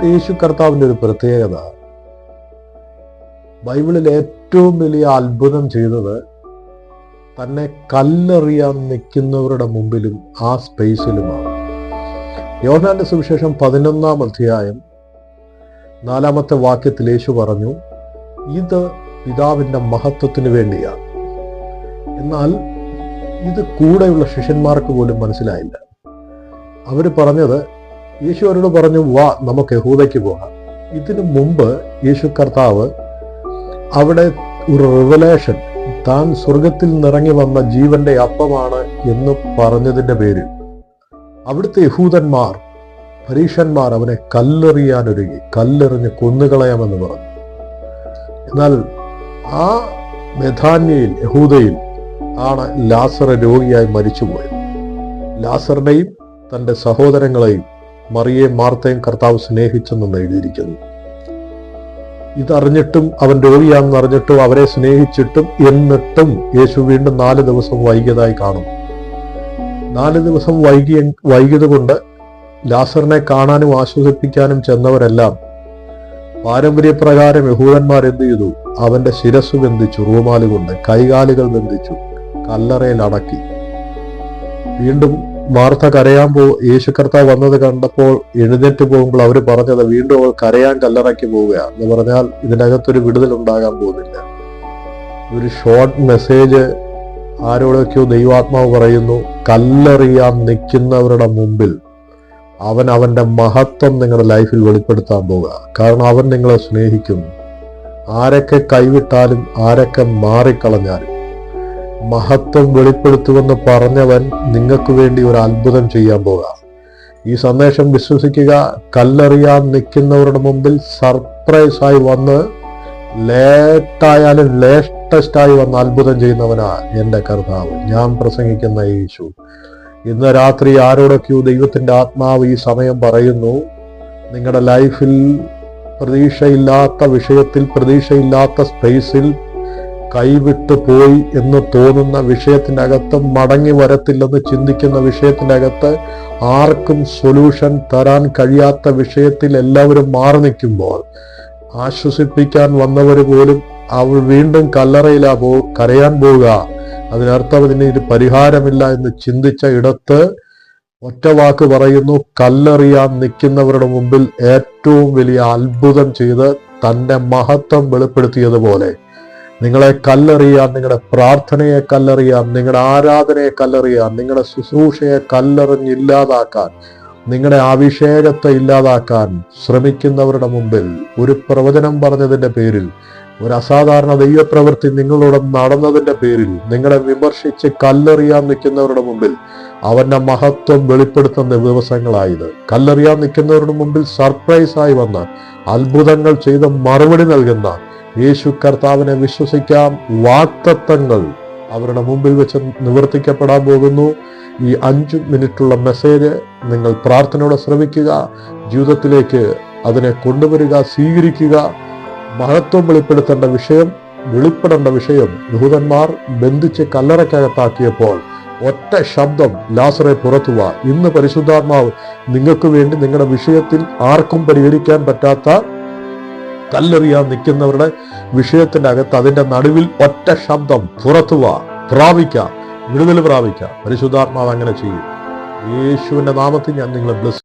യേശു കർത്താവിൻ്റെ ഒരു പ്രത്യേകത, ബൈബിളിൽ ഏറ്റവും വലിയ അത്ഭുതം ചെയ്തത് തന്നെ കല്ലെറിയാൻ നിൽക്കുന്നവരുടെ മുമ്പിലും ആ സ്പേസിലുമാണ്. യോഹന്നാന്റെ സുവിശേഷം 11-ാം അധ്യായം 4-ാമത്തെ വാക്യത്തിൽ യേശു പറഞ്ഞു, ഇത് പിതാവിൻ്റെ മഹത്വത്തിന് വേണ്ടിയാണ്. എന്നാൽ ഇത് കൂടെയുള്ള ശിഷ്യന്മാർക്ക് പോലും മനസ്സിലായില്ല. അവർ പറഞ്ഞത്, യേശു അവരോട് പറഞ്ഞു, വാ നമുക്ക് യഹൂദയ്ക്ക് പോകാം. ഇതിനു മുമ്പ് യേശു കർത്താവ് അവിടെ ഒരു റിവലേഷൻ, താൻ സ്വർഗത്തിൽ നിറങ്ങി വന്ന ജീവന്റെ അപ്പമാണ് എന്ന് പറഞ്ഞതിന്റെ പേരിൽ അവിടുത്തെ യഹൂദന്മാർ, പരീശന്മാർ അവനെ കല്ലെറിയാനൊരുങ്ങി, കല്ലെറിഞ്ഞ് കൊന്നുകളയാമെന്ന് പറഞ്ഞു. എന്നാൽ ആ ബെഥാന്യയിൽ, യഹൂദയിൽ ആണ് ലാസർ രോഗിയായി മരിച്ചുപോയത്. ലാസറിനെയും തൻ്റെ സഹോദരങ്ങളെയും മറിയേയും മാർത്തയും കർത്താവ് സ്നേഹിച്ചെന്ന് എഴുതിയിരിക്കുന്നു. ഇതറിഞ്ഞിട്ടും, അവൻ രോഗിയാണെന്ന് അറിഞ്ഞിട്ടും, അവരെ സ്നേഹിച്ചിട്ടും, എന്നിട്ടും യേശു വീണ്ടും 4 ദിവസം വൈകിയതായി കാണുന്നു. 4 ദിവസം വൈകിയത് കൊണ്ട് ലാസറിനെ കാണാനും ആശ്വസിപ്പിക്കാനും ചെന്നവരെല്ലാം പാരമ്പര്യപ്രകാരം യഹൂദന്മാർ എന്ത് ചെയ്തു? അവന്റെ ശിരസ് ബന്ധിച്ചു, റൂമാല് കൊണ്ട് കൈകാലുകൾ ബന്ധിച്ചു, കല്ലറയിൽ അടക്കി. വീണ്ടും മാർത്ത കരയാൻ യേശു കർത്താവ് വന്നത് കണ്ടപ്പോൾ എഴുന്നേറ്റ് പോകുമ്പോൾ അവർ പറഞ്ഞത്, വീണ്ടും അവൾ കരയാൻ കല്ലറയ്ക്ക് പോവുകയാണ് എന്ന് പറഞ്ഞാൽ ഇതിനകത്തൊരു വിടുതൽ ഉണ്ടാകാൻ പോകുന്നില്ല. ഒരു ഷോർട്ട് മെസ്സേജ് ആരോടൊക്കെയോ ദൈവാത്മാവ് പറയുന്നു, കല്ലെറിയാൻ നിൽക്കുന്നവരുടെ മുമ്പിൽ അവൻ അവന്റെ മഹത്വം നിങ്ങളുടെ ലൈഫിൽ വെളിപ്പെടുത്താൻ പോവുക. കാരണം അവൻ നിങ്ങളെ സ്നേഹിക്കുന്നു. ആരൊക്കെ കൈവിട്ടാലും, ആരൊക്കെ മാറിക്കളഞ്ഞാലും മഹത്വം വെളിപ്പെടുത്തുമെന്ന് പറഞ്ഞവൻ നിങ്ങൾക്ക് വേണ്ടി ഒരു അത്ഭുതം ചെയ്യാൻ പോകാം. ഈ സന്ദേശം വിശ്വസിക്കുക. കല്ലെറിയാൻ നിൽക്കുന്നവരുടെ മുമ്പിൽ സർപ്രൈസായി വന്ന്, ലേറ്റായാലും ലേറ്റസ്റ്റായി വന്ന് അത്ഭുതം ചെയ്യുന്നവനാ എൻ്റെ കർത്താവ്, ഞാൻ പ്രസംഗിക്കുന്ന യേശു. ഇന്ന് രാത്രി ആരോടൊക്കെയോ ദൈവത്തിൻ്റെ ആത്മാവ് ഈ സമയം പറയുന്നു, നിങ്ങളുടെ ലൈഫിൽ പ്രതീക്ഷയില്ലാത്ത വിഷയത്തിൽ, പ്രതീക്ഷയില്ലാത്ത സ്പേസിൽ കൈവിട്ടു പോയി എന്ന് തോന്നുന്ന വിഷയത്തിൻ്റെ അകത്ത്, മടങ്ങി വരത്തില്ലെന്ന് ചിന്തിക്കുന്ന വിഷയത്തിൻ്റെ അകത്ത്, ആർക്കും സൊല്യൂഷൻ തരാൻ കഴിയാത്ത വിഷയത്തിൽ എല്ലാവരും മാറി നിൽക്കുമ്പോൾ, ആശ്വസിപ്പിക്കാൻ വന്നവർ പോലും അവൾ വീണ്ടും കരയാൻ പോവുക, അതിനർത്ഥം ഇതിന് ഒരു പരിഹാരമില്ല എന്ന് ചിന്തിച്ച ഇടത്ത് ഒറ്റ വാക്ക് പറയുന്നു, കല്ലെറിയാൻ നിൽക്കുന്നവരുടെ മുമ്പിൽ ഏറ്റവും വലിയ അത്ഭുതം ചെയ്ത് തൻ്റെ മഹത്വം വെളിപ്പെടുത്തിയതുപോലെ നിങ്ങളെ കല്ലെറിയാൻ, നിങ്ങളുടെ പ്രാർത്ഥനയെ കല്ലെറിയാൻ, നിങ്ങളുടെ ആരാധനയെ കല്ലെറിയാൻ, നിങ്ങളുടെ ശുശ്രൂഷയെ കല്ലെറിഞ്ഞില്ലാതാക്കാൻ, നിങ്ങളുടെ അഭിഷേകത്തെ ഇല്ലാതാക്കാൻ ശ്രമിക്കുന്നവരുടെ മുമ്പിൽ ഒരു പ്രവചനം പറഞ്ഞതിൻ്റെ പേരിൽ, ഒരു അസാധാരണ ദൈവപ്രവൃത്തി നിങ്ങളോട് നടന്നതിൻ്റെ പേരിൽ നിങ്ങളെ വിമർശിച്ച് കല്ലെറിയാൻ നിൽക്കുന്നവരുടെ മുമ്പിൽ അവന്റെ മഹത്വം വെളിപ്പെടുത്തുന്ന ദിവസങ്ങളായത്. കല്ലെറിയാൻ നിൽക്കുന്നവരുടെ മുമ്പിൽ സർപ്രൈസായി വന്ന് അത്ഭുതങ്ങൾ ചെയ്ത് മറുപടി നൽകുന്ന യേശു കർത്താവിനെ വിശ്വസിക്കാം. വാഗ്ദത്തങ്ങൾ അവരുടെ മുമ്പിൽ വെച്ച് നിവർത്തിക്കപ്പെടാൻ പോകുന്നു. ഈ 5 മിനിറ്റുള്ള മെസ്സേജ് നിങ്ങൾ പ്രാർത്ഥനയോടെ ശ്രവിക്കുക, ജീവിതത്തിലേക്ക് അതിനെ കൊണ്ടുവരിക, സ്വീകരിക്കുക. മഹത്വം വെളിപ്പെടുത്തേണ്ട വിഷയം, വെളിപ്പെടേണ്ട വിഷയം യഹൂദന്മാർ ബന്ധിച്ച് കല്ലറയ്ക്കകത്താക്കിയപ്പോൾ ഒറ്റ ശബ്ദം, ലാസറെ പുറത്തുവ. ഇന്ന് പരിശുദ്ധാത്മാവ് നിങ്ങൾക്ക് വേണ്ടി നിങ്ങളുടെ വിഷയത്തിൽ ആർക്കും പരിഹരിക്കാൻ പറ്റാത്ത കല്ലെറിയാൻ നിൽക്കുന്നവരുടെ വിഷയത്തിന്റെ അകത്ത്, അതിന്റെ നടുവിൽ ഒറ്റ ശബ്ദം, പുറത്തുവ, പ്രാപിക്കാം, വിടുതൽ പ്രാപിക്കാം. പരിശുദ്ധാത്മാവ് അങ്ങനെ ചെയ്യും. യേശുവിന്റെ നാമത്തിൽ ഞാൻ നിങ്ങളെ ബ്ലസ്